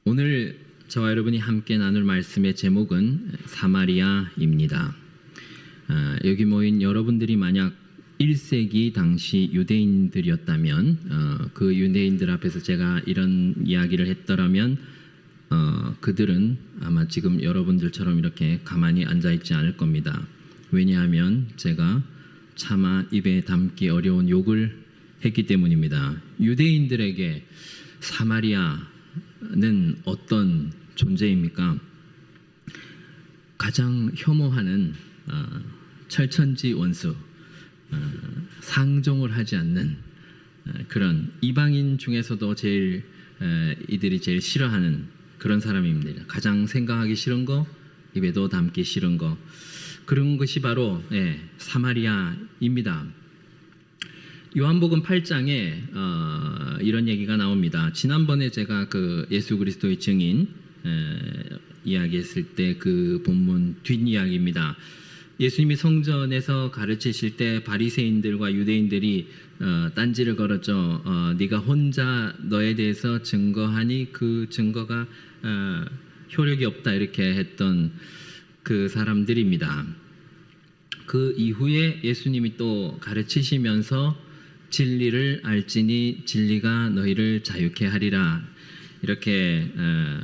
오늘 저와 여러분이 함께 나눌 말씀의 제목은 사마리아입니다. 여기 모인 여러분들이 만약 1세기 당시 유대인들이었다면 그 유대인들 앞에서 제가 이런 이야기를 했더라면 그들은 아마 지금 여러분들처럼 이렇게 가만히 앉아있지 않을 겁니다. 왜냐하면 제가 차마 입에 담기 어려운 욕을 했기 때문입니다. 유대인들에게 사마리아는 어떤 존재입니까? 가장 혐오하는 철천지 원수, 상종을 하지 않는 그런 이방인 중에서도 이들이 제일 싫어하는 그런 사람입니다. 가장 생각하기 싫은 거, 입에도 담기 싫은 거, 그런 것이 바로 사마리아입니다. 요한복음 8장에 이런 얘기가 나옵니다. 지난번에 제가 그 예수 그리스도의 증인 이야기했을 때 그 본문 뒷이야기입니다. 예수님이 성전에서 가르치실 때 바리새인들과 유대인들이 딴지를 걸었죠. 네가 혼자 너에 대해서 증거하니 그 증거가 효력이 없다 이렇게 했던 그 사람들입니다. 그 이후에 예수님이 또 가르치시면서 진리를 알지니 진리가 너희를 자유케 하리라 이렇게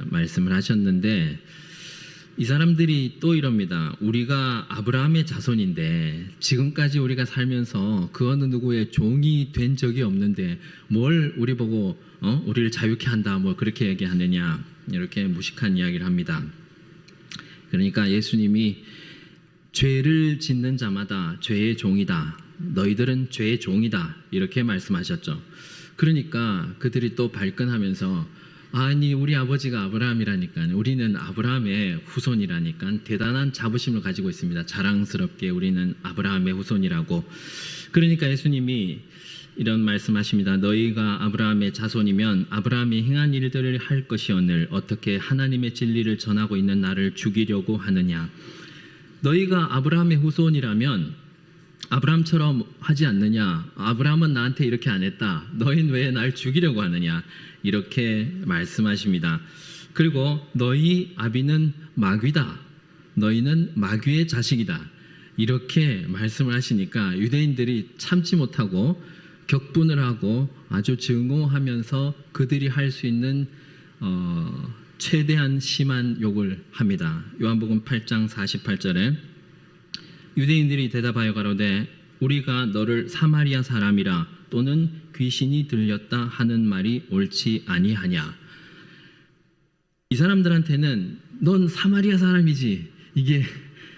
말씀을 하셨는데, 이 사람들이 또 이럽니다. 우리가 아브라함의 자손인데 지금까지 우리가 살면서 그 어느 누구의 종이 된 적이 없는데 뭘 우리 보고 우리를 자유케 한다 뭐 그렇게 얘기하느냐, 이렇게 무식한 이야기를 합니다. 그러니까 예수님이 죄를 짓는 자마다 죄의 종이다, 너희들은 죄의 종이다 이렇게 말씀하셨죠. 그러니까 그들이 또 발끈하면서 아니 우리 아버지가 아브라함이라니까, 우리는 아브라함의 후손이라니까, 대단한 자부심을 가지고 있습니다. 자랑스럽게 우리는 아브라함의 후손이라고. 그러니까 예수님이 이런 말씀하십니다. 너희가 아브라함의 자손이면 아브라함이 행한 일들을 할 것이오늘 어떻게 하나님의 진리를 전하고 있는 나를 죽이려고 하느냐. 너희가 아브라함의 후손이라면 아브라함처럼 하지 않느냐. 아브라함은 나한테 이렇게 안 했다. 너희는 왜 날 죽이려고 하느냐. 이렇게 말씀하십니다. 그리고 너희 아비는 마귀다. 너희는 마귀의 자식이다. 이렇게 말씀을 하시니까 유대인들이 참지 못하고 격분을 하고 아주 증오하면서 그들이 할 수 있는 최대한 심한 욕을 합니다. 요한복음 8장 48절에 유대인들이 대답하여 가로되 우리가 너를 사마리아 사람이라 또는 귀신이 들렸다 하는 말이 옳지 아니하냐. 이 사람들한테는 넌 사마리아 사람이지, 이게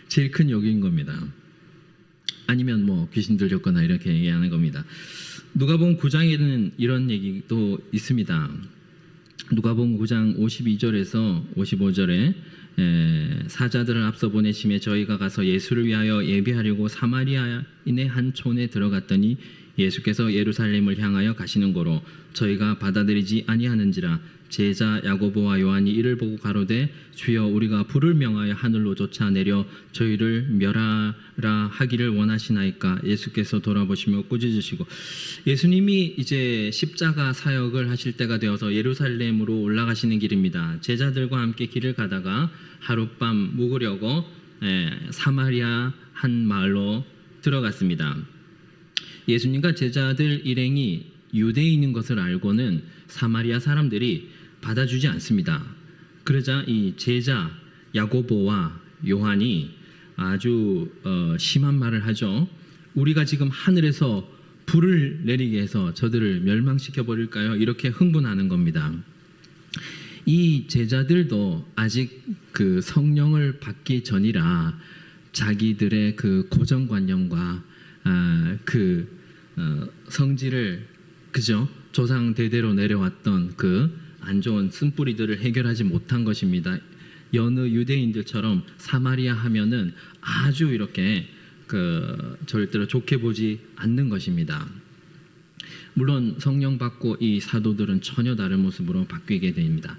제일 큰 욕인 겁니다. 아니면 뭐 귀신 들렸거나 이렇게 얘기하는 겁니다. 누가복음 9장에는 이런 얘기도 있습니다. 누가복음 9장 52절에서 55절에 사자들을 앞서 보내심에 저희가 가서 예수를 위하여 예비하려고 사마리아인의 한 촌에 들어갔더니 예수께서 예루살렘을 향하여 가시는 고로 저희가 받아들이지 아니하는지라. 제자 야고보와 요한이 이를 보고 가로되 주여 우리가 불을 명하여 하늘로 쫓아내려 저희를 멸하라 하기를 원하시나이까. 예수께서 돌아보시며 꾸짖으시고, 예수님이 이제 십자가 사역을 하실 때가 되어서 예루살렘으로 올라가시는 길입니다. 제자들과 함께 길을 가다가 하룻밤 묵으려고 사마리아 한 마을로 들어갔습니다. 예수님과 제자들 일행이 유대인인 것을 알고는 사마리아 사람들이 받아주지 않습니다. 그러자 이 제자 야고보와 요한이 아주 심한 말을 하죠. 우리가 지금 하늘에서 불을 내리게 해서 저들을 멸망시켜 버릴까요? 이렇게 흥분하는 겁니다. 이 제자들도 아직 그 성령을 받기 전이라 자기들의 그 고정관념과 성질을 그죠? 조상 대대로 내려왔던 그 안 좋은 쓴뿌리들을 해결하지 못한 것입니다. 여느 유대인들처럼 사마리아 하면은 아주 이렇게 절대로 좋게 보지 않는 것입니다. 물론 성령 받고 이 사도들은 전혀 다른 모습으로 바뀌게 됩니다.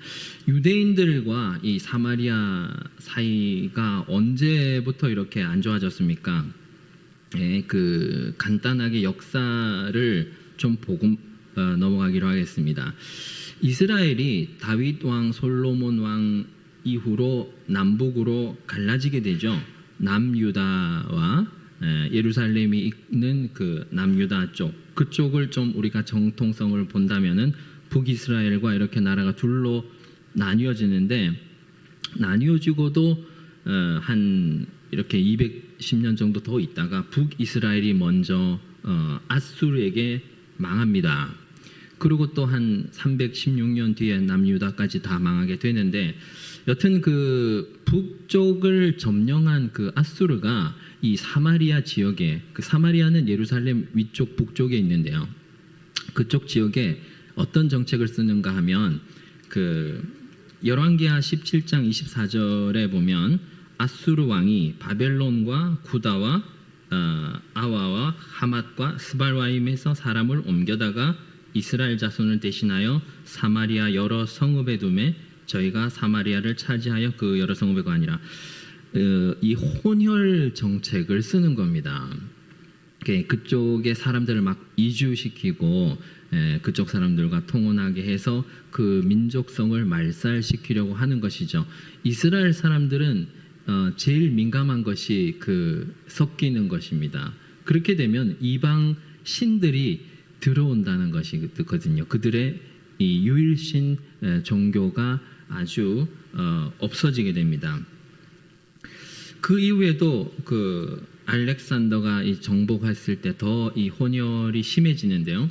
유대인들과 이 사마리아 사이가 언제부터 이렇게 안 좋아졌습니까? 간단하게 역사를 좀 보고 넘어가기로 하겠습니다. 이스라엘이 다윗 왕, 솔로몬 왕 이후로 남북으로 갈라지게 되죠. 남유다와 예루살렘이 있는 그 남유다 쪽, 그쪽을 좀 우리가 정통성을 본다면은 북이스라엘과 이렇게 나라가 둘로 나뉘어지는데, 나뉘어지고도 한 이렇게 210년 정도 더 있다가 북이스라엘이 먼저 아수르에게 망합니다. 그리고 또 한 316년 뒤에 남유다까지 다 망하게 되는데, 여튼 그 북쪽을 점령한 그 아수르가 이 사마리아 지역에, 그 사마리아는 예루살렘 위쪽 북쪽에 있는데요. 그쪽 지역에 어떤 정책을 쓰는가 하면, 그 열왕기하 17장 24절에 보면 아수르 왕이 바벨론과 구다와 아와와 하맛과 스발와임에서 사람을 옮겨다가 이스라엘 자손을 대신하여 사마리아 여러 성읍에 두매 저희가 사마리아를 차지하여 그 여러 성읍에가 아니라 이 혼혈 정책을 쓰는 겁니다. 그쪽의 사람들을 막 이주시키고 그쪽 사람들과 통혼하게 해서 그 민족성을 말살시키려고 하는 것이죠. 이스라엘 사람들은 제일 민감한 것이 그 섞이는 것입니다. 그렇게 되면 이방 신들이 들어온다는 것이거든요. 그들의 이 유일신 종교가 아주 없어지게 됩니다. 그 이후에도 그 알렉산더가 이 정복했을 때 더 이 혼혈이 심해지는데요.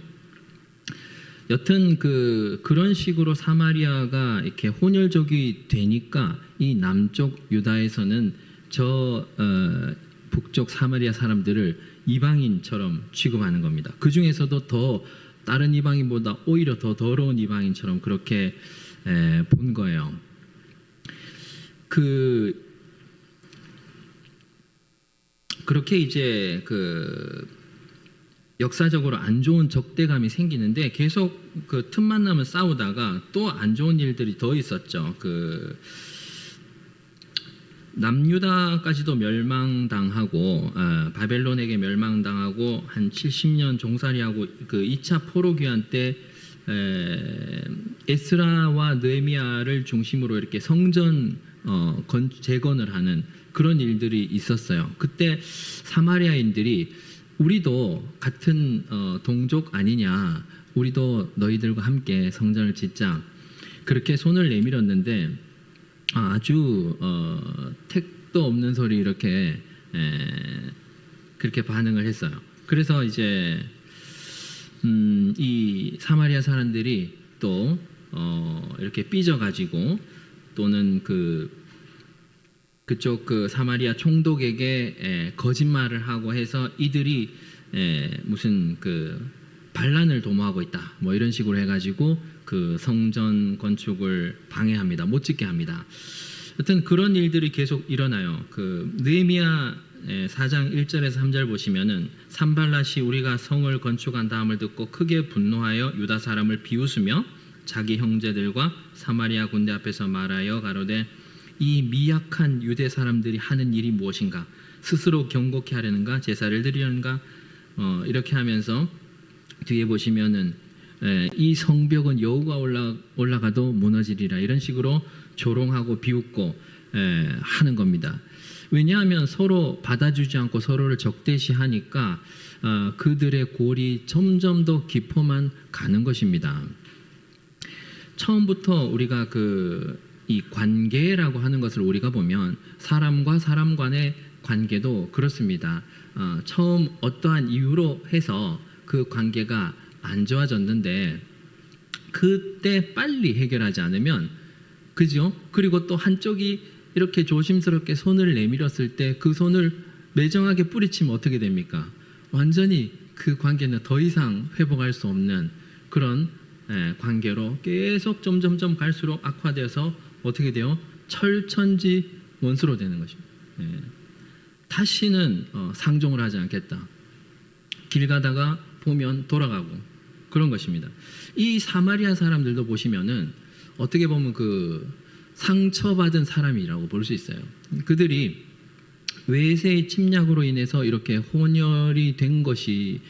여튼 그런 식으로 사마리아가 이렇게 혼혈족이 되니까 이 남쪽 유다에서는 저 북쪽 사마리아 사람들을 이방인처럼 취급하는 겁니다. 그 중에서도 더 다른 이방인보다 오히려 더 더러운 이방인처럼 그렇게 본 거예요. 그렇게 이제 역사적으로 안 좋은 적대감이 생기는데, 계속 그 틈만 나면 싸우다가 또 안 좋은 일들이 더 있었죠. 남유다까지도 멸망당하고 바벨론에게 멸망당하고 한 70년 종살이하고 그 2차 포로기한 때 에스라와 느헤미야를 중심으로 이렇게 성전 재건을 하는 그런 일들이 있었어요. 그때 사마리아인들이 우리도 같은 동족 아니냐, 우리도 너희들과 함께 성전을 짓자, 그렇게 손을 내밀었는데 아주 택도 없는 소리 이렇게 그렇게 반응을 했어요. 그래서 이제 이 사마리아 사람들이 또 이렇게 삐져가지고, 또는 그쪽 그 사마리아 총독에게 거짓말을 하고 해서 이들이 무슨 그 반란을 도모하고 있다, 뭐 이런 식으로 해가지고 그 성전 건축을 방해합니다. 못 짓게 합니다. 하여튼 그런 일들이 계속 일어나요. 그 느헤미야 4장 1절에서 3절 보시면은, 산발랏이 우리가 성을 건축한 다음을 듣고 크게 분노하여 유다 사람을 비웃으며 자기 형제들과 사마리아 군대 앞에서 말하여 가로되 이 미약한 유대 사람들이 하는 일이 무엇인가? 스스로 경고케 하려는가? 제사를 드리려는가? 이렇게 하면서 뒤에 보시면은 이 성벽은 여호가 올라가도 무너지리라, 이런 식으로 조롱하고 비웃고 하는 겁니다. 왜냐하면 서로 받아주지 않고 서로를 적대시하니까 그들의 골이 점점 더 깊어만 가는 것입니다. 처음부터 우리가 이 관계라고 하는 것을 우리가 보면 사람과 사람 간의 관계도 그렇습니다. 처음 어떠한 이유로 해서 그 관계가 안 좋아졌는데 그때 빨리 해결하지 않으면, 그죠? 그리고 또 한쪽이 이렇게 조심스럽게 손을 내밀었을 때 그 손을 매정하게 뿌리치면 어떻게 됩니까? 완전히 그 관계는 더 이상 회복할 수 없는 그런 관계로 계속 점점점 갈수록 악화되어서 어떻게 돼요? 철천지 원수로 되는 것입니다. 다시는 상종을 하지 않겠다. 길 가다가 보면 돌아가고 그런 것입니다. 이 사마리아 사람들도 보시면은 어떻게 보면 그 상처받은 사람이라고 볼 수 있어요. 그들이 외세의 침략으로 인해서 이렇게 혼혈이 된 것이고,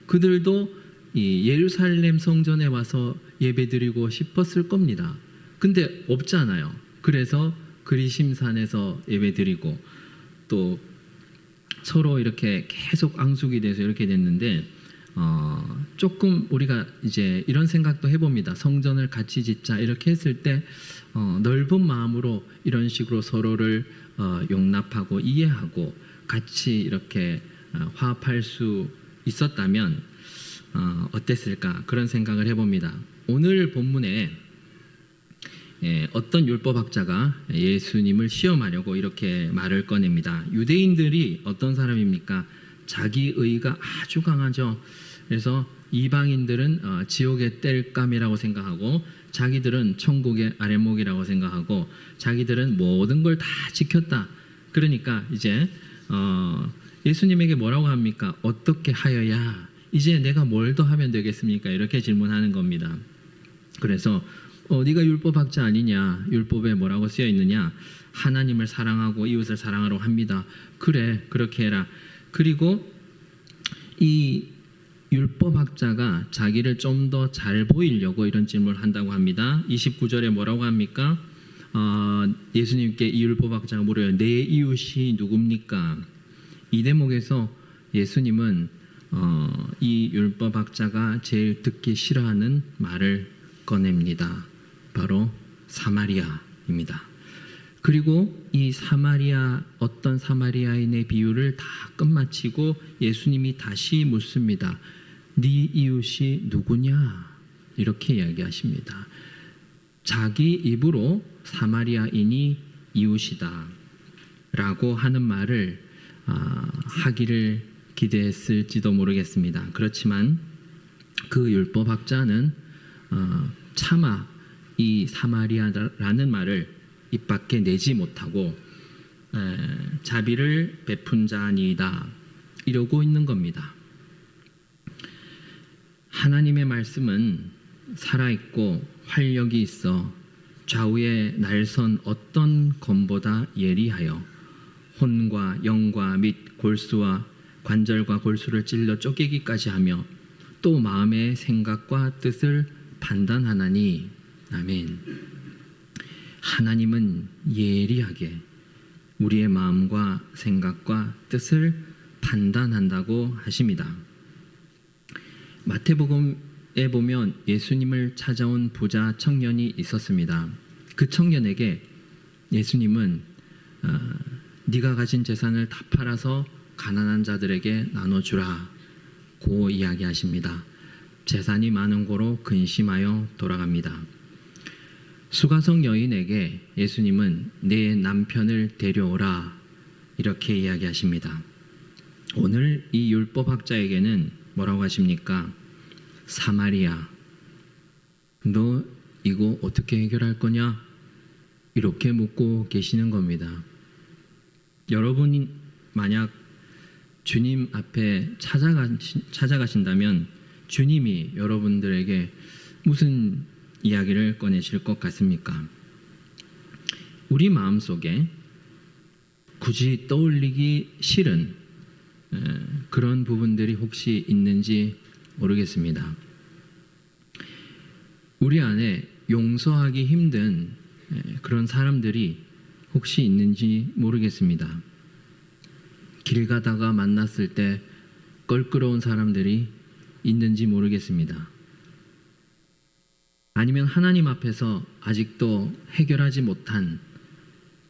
그들도 이 예루살렘 성전에 와서 예배드리고 싶었을 겁니다. 근데 없잖아요. 그래서 그리심산에서 예배드리고 또 서로 이렇게 계속 앙숙이 돼서 이렇게 됐는데 조금 우리가 이제 이런 생각도 해봅니다. 성전을 같이 짓자 이렇게 했을 때 넓은 마음으로 이런 식으로 서로를 용납하고 이해하고 같이 이렇게 화합할 수 있었다면 어땠을까 그런 생각을 해봅니다. 오늘 본문에 어떤 율법학자가 예수님을 시험하려고 이렇게 말을 꺼냅니다. 유대인들이 어떤 사람입니까? 자기 의가 아주 강하죠. 그래서 이방인들은 지옥의 땔감이라고 생각하고 자기들은 천국의 아랫목이라고 생각하고 자기들은 모든 걸 다 지켰다. 그러니까 이제 예수님에게 뭐라고 합니까? 어떻게 하여야 이제 내가 뭘 더 하면 되겠습니까? 이렇게 질문하는 겁니다. 그래서 네가 율법학자 아니냐? 율법에 뭐라고 쓰여 있느냐? 하나님을 사랑하고 이웃을 사랑하라고 합니다. 그래, 그렇게 해라. 그리고 이 율법학자가 자기를 좀 더 잘 보이려고 이런 질문을 한다고 합니다. 29절에 뭐라고 합니까? 예수님께 이 율법학자가 물어요. 내 이웃이 누굽니까? 이 대목에서 예수님은 이 율법학자가 제일 듣기 싫어하는 말을 꺼냅니다. 바로 사마리아입니다. 그리고 이 어떤 사마리아인의 비유를 다 끝마치고 예수님이 다시 묻습니다. 네 이웃이 누구냐? 이렇게 이야기하십니다. 자기 입으로 사마리아인이 이웃이다 라고 하는 말을 하기를 기대했을지도 모르겠습니다. 그렇지만 그 율법학자는 차마 이 사마리아라는 말을 입 밖에 내지 못하고 자비를 베푼 자니이다 이러고 있는 겁니다. 하나님의 말씀은 살아있고 활력이 있어 좌우에 날선 어떤 검보다 예리하여 혼과 영과 및 골수와 관절과 골수를 찔러 쪼개기까지 하며 또 마음의 생각과 뜻을 판단하나니. 아멘. 하나님은 예리하게 우리의 마음과 생각과 뜻을 판단한다고 하십니다. 마태복음에 보면 예수님을 찾아온 부자 청년이 있었습니다. 그 청년에게 예수님은 네가 가진 재산을 다 팔아서 가난한 자들에게 나눠주라 고 이야기하십니다. 재산이 많은 고로 근심하여 돌아갑니다. 수가성 여인에게 예수님은 내 남편을 데려오라 이렇게 이야기하십니다. 오늘 이 율법학자에게는 뭐라고 하십니까? 사마리아, 너 이거 어떻게 해결할 거냐? 이렇게 묻고 계시는 겁니다. 여러분이 만약 주님 앞에 찾아가신다면 주님이 여러분들에게 무슨 이야기를 꺼내실 것 같습니까? 우리 마음속에 굳이 떠올리기 싫은 그런 부분들이 혹시 있는지 모르겠습니다. 우리 안에 용서하기 힘든 그런 사람들이 혹시 있는지 모르겠습니다. 길 가다가 만났을 때 껄끄러운 사람들이 있는지 모르겠습니다. 아니면 하나님 앞에서 아직도 해결하지 못한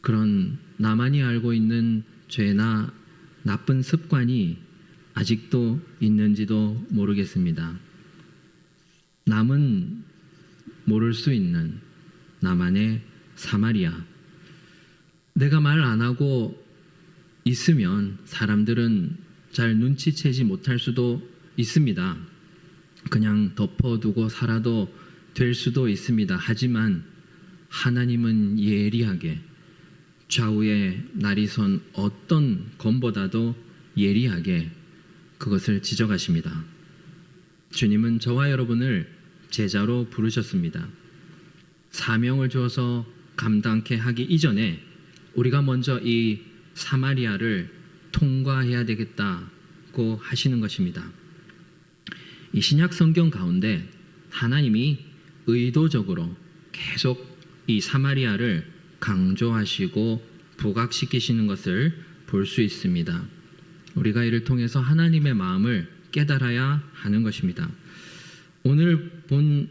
그런 나만이 알고 있는 죄나 나쁜 습관이 아직도 있는지도 모르겠습니다. 남은 모를 수 있는 나만의 사마리아. 내가 말 안 하고 있으면 사람들은 잘 눈치채지 못할 수도 있습니다. 그냥 덮어두고 살아도 될 수도 있습니다. 하지만 하나님은 예리하게 좌우에 날이 선 어떤 검보다도 예리하게 그것을 지적하십니다. 주님은 저와 여러분을 제자로 부르셨습니다. 사명을 주어서 감당케 하기 이전에 우리가 먼저 이 사마리아를 통과해야 되겠다고 하시는 것입니다. 이 신약 성경 가운데 하나님이 의도적으로 계속 이 사마리아를 강조하시고 부각시키시는 것을 볼 수 있습니다. 우리가 이를 통해서 하나님의 마음을 깨달아야 하는 것입니다. 오늘 본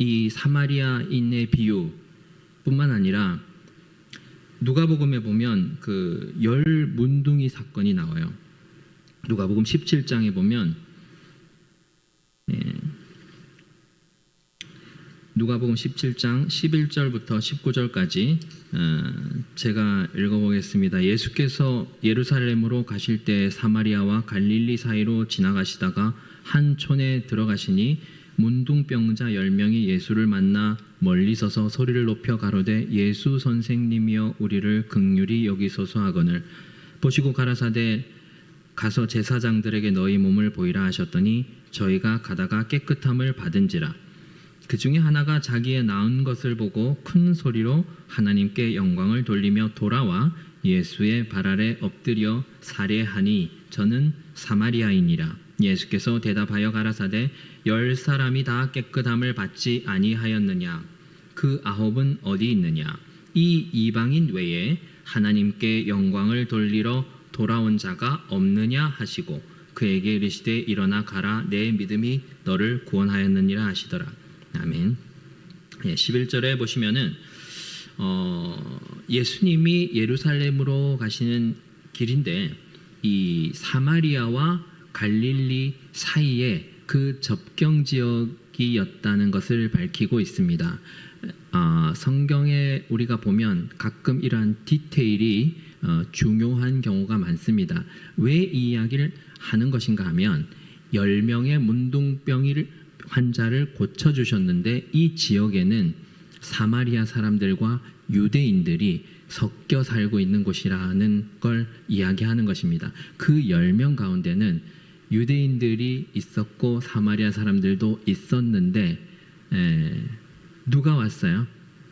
이 사마리아인의 비유뿐만 아니라 누가복음에 보면 그 열 문둥이 사건이 나와요. 누가복음 17장에 보면 누가복음 17장 11절부터 19절까지 제가 읽어보겠습니다. 예수께서 예루살렘으로 가실 때 사마리아와 갈릴리 사이로 지나가시다가 한 촌에 들어가시니 문둥병자 10명이 예수를 만나 멀리 서서 소리를 높여 가로되 예수 선생님이여 우리를 긍휼히 여기소서 하거늘 보시고 가라사대 가서 제사장들에게 너희 몸을 보이라 하셨더니 저희가 가다가 깨끗함을 받은지라. 그 중에 하나가 자기의 나은 것을 보고 큰 소리로 하나님께 영광을 돌리며 돌아와 예수의 발 아래 엎드려 살해하니 저는 사마리아인이라. 예수께서 대답하여 가라사대 10사람이 다 깨끗함을 받지 아니하였느냐? 그 9은 어디 있느냐? 이 이방인 외에 하나님께 영광을 돌리러 돌아온 자가 없느냐 하시고 그에게 이르시되 일어나 가라 내 믿음이 너를 구원하였느니라 하시더라. 아멘. 11절에 보시면은 예수님이 예루살렘으로 가시는 길인데 이 사마리아와 갈릴리 사이에 그 접경 지역이었다는 것을 밝히고 있습니다. 성경에 우리가 보면 가끔 이러한 디테일이 중요한 경우가 많습니다. 왜 이 이야기를 하는 것인가 하면 10명의 문둥병 환자를 고쳐주셨는데 이 지역에는 사마리아 사람들과 유대인들이 섞여 살고 있는 곳이라는 걸 이야기하는 것입니다. 그 10명 가운데는 유대인들이 있었고 사마리아 사람들도 있었는데 누가 왔어요?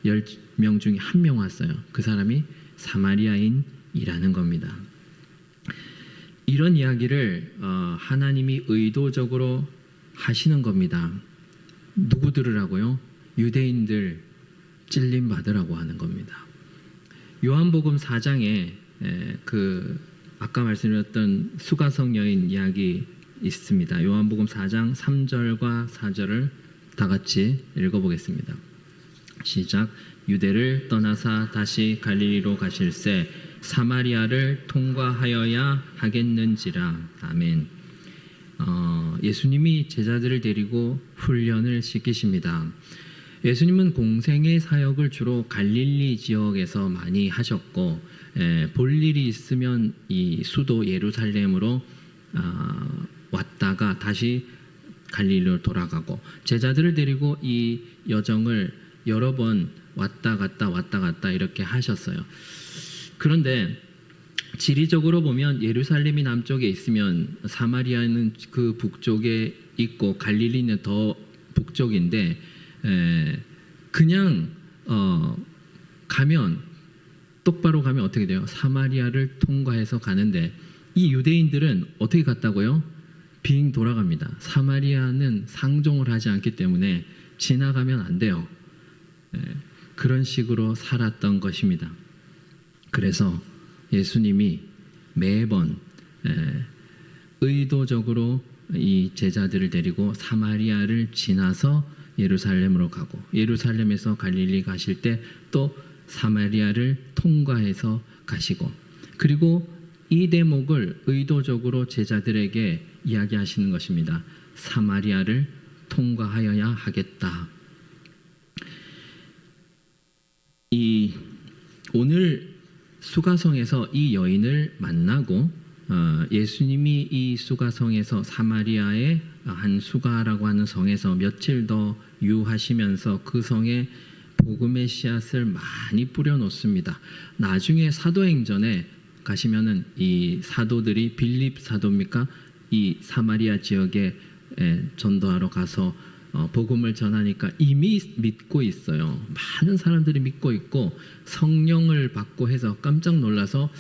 10명 중에 한 명 왔어요. 그 사람이 사마리아인이라는 겁니다. 이런 이야기를 하나님이 의도적으로 하시는 겁니다. 누구 들으라고요? 유대인들 찔림 받으라고 하는 겁니다. 요한복음 4장에 그 아까 말씀드렸던 수가성 여인 이야기 있습니다. 요한복음 4장 3절과 4절을 다 같이 읽어보겠습니다. 시작. 유대를 떠나사 다시 갈릴리로 가실새 사마리아를 통과하여야 하겠는지라. 아멘. 예수님이 제자들을 데리고 훈련을 시키십니다. 예수님은 공생의 사역을 주로 갈릴리 지역에서 많이 하셨고 볼 일이 있으면 이 수도 예루살렘으로 왔다가 다시 갈릴리로 돌아가고 제자들을 데리고 이 여정을 여러 번 왔다 갔다 이렇게 하셨어요. 그런데 지리적으로 보면 예루살렘이 남쪽에 있으면 사마리아는 그 북쪽에 있고 갈릴리는 더 북쪽인데 그냥 가면 똑바로 가면 어떻게 돼요? 사마리아를 통과해서 가는데 이 유대인들은 어떻게 갔다고요? 빙 돌아갑니다. 사마리아는 상종을 하지 않기 때문에 지나가면 안 돼요. 그런 식으로 살았던 것입니다. 그래서 예수님이 매번 의도적으로 이 제자들을 데리고 사마리아를 지나서 예루살렘으로 가고 예루살렘에서 갈릴리 가실 때 또 사마리아를 통과해서 가시고 그리고 이 대목을 의도적으로 제자들에게 이야기하시는 것입니다. 사마리아를 통과하여야 하겠다. 오늘 수가성에서 이 여인을 만나고 예수님이 이 수가성에서 사마리아의 한 수가라고 하는 성에서 며칠 더 유하시면서 그 성에 복음의 씨앗을 많이 뿌려 놓습니다. 나중에 사도행전에 가시면은 이 사도들이 빌립 사도입니까? 이 사마리아 지역에 전도하러 가서 복음을 전하니까 이미 믿고 있어요. 많은 사람들이 믿고 있고 성령을 받고 해서 깜짝 놀라서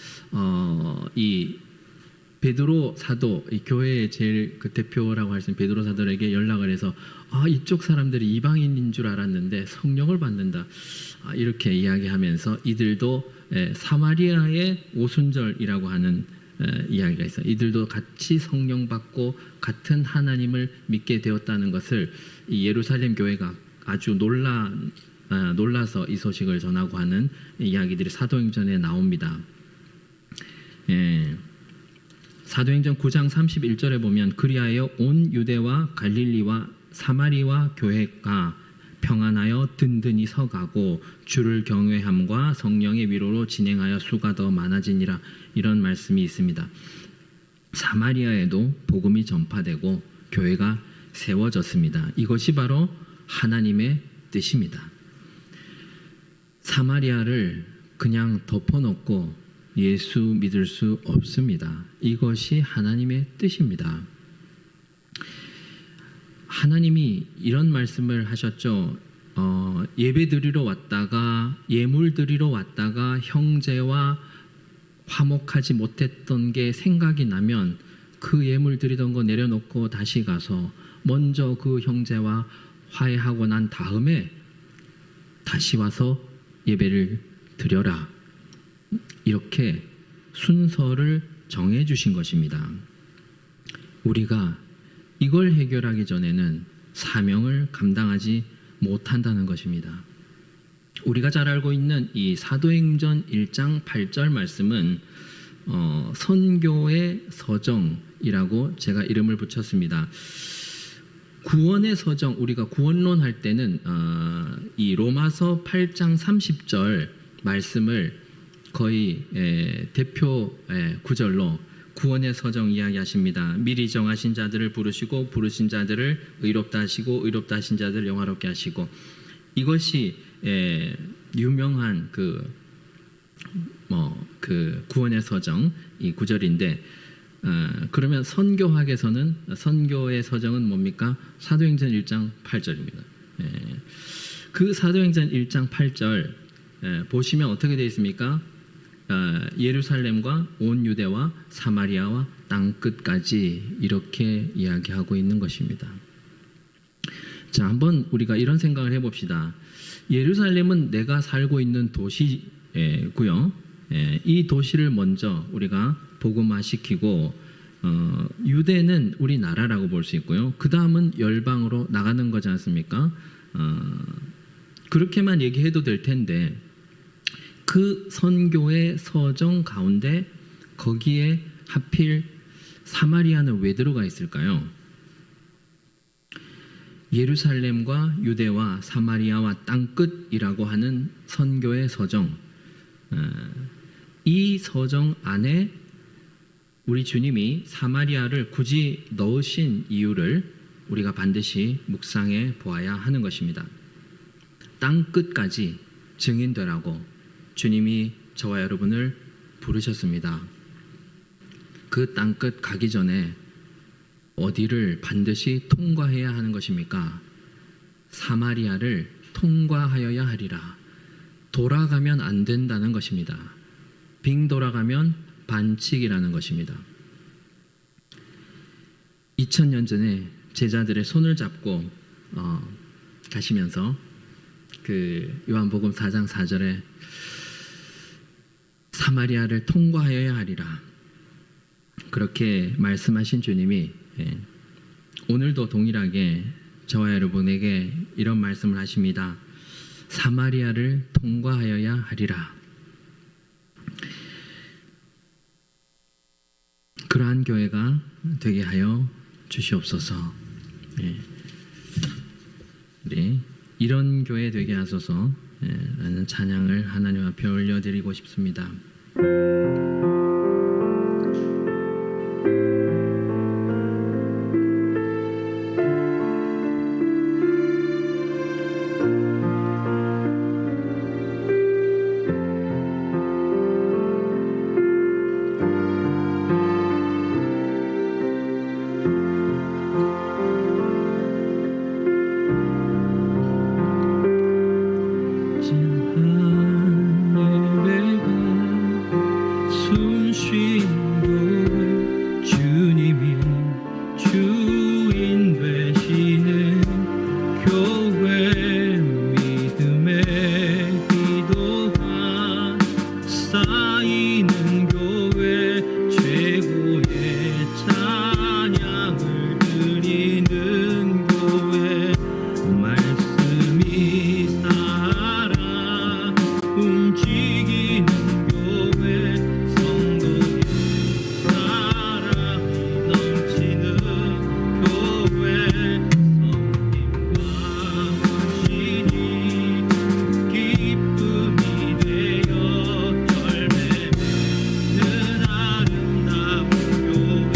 이 베드로 사도, 이 교회의 제일 그 대표라고 할 수 있는 베드로 사도에게 연락을 해서 이쪽 사람들이 이방인인 줄 알았는데 성령을 받는다, 이렇게 이야기하면서 이들도 사마리아의 오순절이라고 하는 이야기가 있어요. 이들도 같이 성령 받고 같은 하나님을 믿게 되었다는 것을 이 예루살렘 교회가 아주 놀라서 이 소식을 전하고 하는 이야기들이 사도행전에 나옵니다. 사도행전 9장 31절에 보면 그리하여 온 유대와 갈릴리와 사마리아 교회가 평안하여 든든히 서가고 주를 경외함과 성령의 위로로 진행하여 수가 더 많아지니라, 이런 말씀이 있습니다. 사마리아에도 복음이 전파되고 교회가 세워졌습니다. 이것이 바로 하나님의 뜻입니다. 사마리아를 그냥 덮어놓고 예수 믿을 수 없습니다. 이것이 하나님의 뜻입니다. 하나님이 이런 말씀을 하셨죠. 예배 드리러 왔다가, 예물 드리러 왔다가 형제와 화목하지 못했던 게 생각이 나면 그 예물 드리던 거 내려놓고 다시 가서 먼저 그 형제와 화해하고 난 다음에 다시 와서 예배를 드려라, 이렇게 순서를 정해 주신 것입니다. 우리가 이걸 해결하기 전에는 사명을 감당하지 못한다는 것입니다. 우리가 잘 알고 있는 이 사도행전 1장 8절 말씀은 선교의 서정이라고 제가 이름을 붙였습니다. 구원의 서정, 우리가 구원론 할 때는 이 로마서 8장 30절 말씀을 거의 대표 구절로 구원의 서정 이야기하십니다. 미리 정하신 자들을 부르시고 부르신 자들을 의롭다 하시고 의롭다 하신 자들을 영화롭게 하시고, 이것이 유명한 그 구원의 서정 이 구절인데, 그러면 선교학에서는 선교의 서정은 뭡니까? 사도행전 1장 8절입니다. 그 사도행전 1장 8절 보시면 어떻게 되어 있습니까? 예루살렘과 온 유대와 사마리아와 땅끝까지 이렇게 이야기하고 있는 것입니다. 자, 한번 우리가 이런 생각을 해봅시다. 예루살렘은 내가 살고 있는 도시고요. 이 도시를 먼저 우리가 복음화시키고, 유대는 우리나라라고 볼 수 있고요. 그 다음은 열방으로 나가는 거지 않습니까? 그렇게만 얘기해도 될 텐데, 그 선교의 서정 가운데 거기에 하필 사마리아는 왜 들어가 있을까요? 예루살렘과 유대와 사마리아와 땅끝이라고 하는 선교의 서정, 이 서정 안에 우리 주님이 사마리아를 굳이 넣으신 이유를 우리가 반드시 묵상해 보아야 하는 것입니다. 땅끝까지 증인되라고 주님이 저와 여러분을 부르셨습니다. 그 땅끝 가기 전에 어디를 반드시 통과해야 하는 것입니까? 사마리아를 통과하여야 하리라. 돌아가면 안 된다는 것입니다. 빙 돌아가면 반칙이라는 것입니다. 2000년 전에 제자들의 손을 잡고 가시면서 그 요한복음 4장 4절에 사마리아를 통과하여야 하리라, 그렇게 말씀하신 주님이 오늘도 동일하게 저와 여러분에게 이런 말씀을 하십니다. 사마리아를 통과하여야 하리라. 그러한 교회가 되게 하여 주시옵소서. 우리 이런 교회 되게 하소서 라는 찬양을 하나님 앞에 올려드리고 싶습니다. 교회 믿음의 기도가 쌓이는 교회 최고의 찬양을 드리는 교회 말씀이 살아 움직이는 교회 성도의 사랑이 넘치는 교회 성김과 헌신이 기쁨이 되어 열매 맺는 아름다운 교회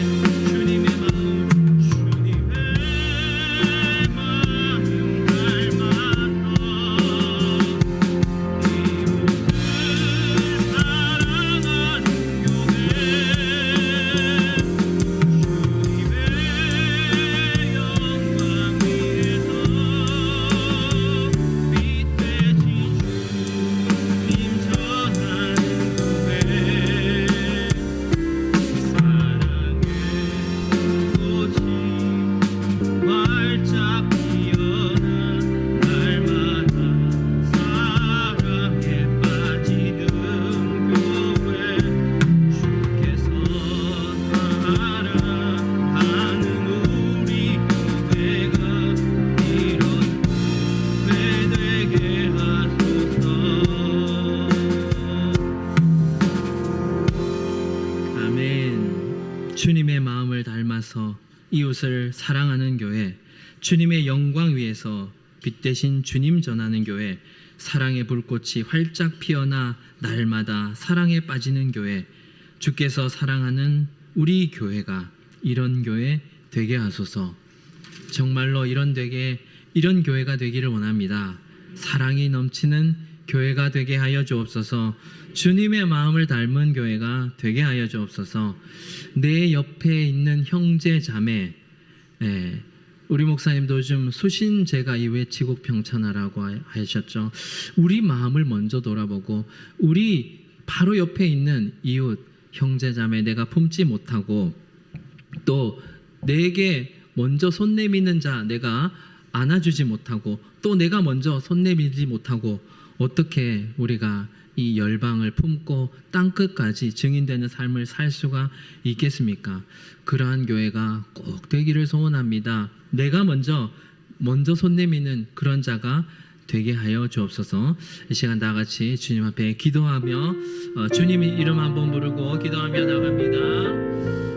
주님의 마음 닮아서 이웃을 사랑하는 교회 주님의 영광 위에서 빛대신 주님 전하는 교회 사랑의 꽃이 활짝 피어나 날마다 사랑에 빠지는 교회 주께서 사랑하는 우리 교회가 이런 교회 되게 하소서. 아멘. 주님의 마음을 닮아서 이웃을 사랑하는 교회, 주님의 영광 위에서 빛 대신 주님 전하는 교회, 사랑의 불꽃이 활짝 피어나 날마다 사랑에 빠지는 교회, 주께서 사랑하는 우리 교회가 이런 교회 되게 하소서. 정말로 이런 교회가 되기를 원합니다. 사랑이 넘치는 교회가 되게 하여 주옵소서. 주님의 마음을 닮은 교회가 되게 하여 주옵소서. 내 옆에 있는 형제 자매, 우리 목사님도 좀 수신제가 이후에 지국 평천하라고 하셨죠. 우리 마음을 먼저 돌아보고 우리 바로 옆에 있는 이웃 형제 자매 내가 품지 못하고 또 내게 먼저 손 내미는 자 내가 안아주지 못하고 또 내가 먼저 손 내밀지 못하고 어떻게 우리가 이 열방을 품고 땅끝까지 증인되는 삶을 살 수가 있겠습니까? 그러한 교회가 꼭 되기를 소원합니다. 내가 먼저 손 내미는 그런 자가 되게 하여 주옵소서. 이 시간 다 같이 주님 앞에 기도하며 주님의 이름 한번 부르고 기도하며 나갑니다.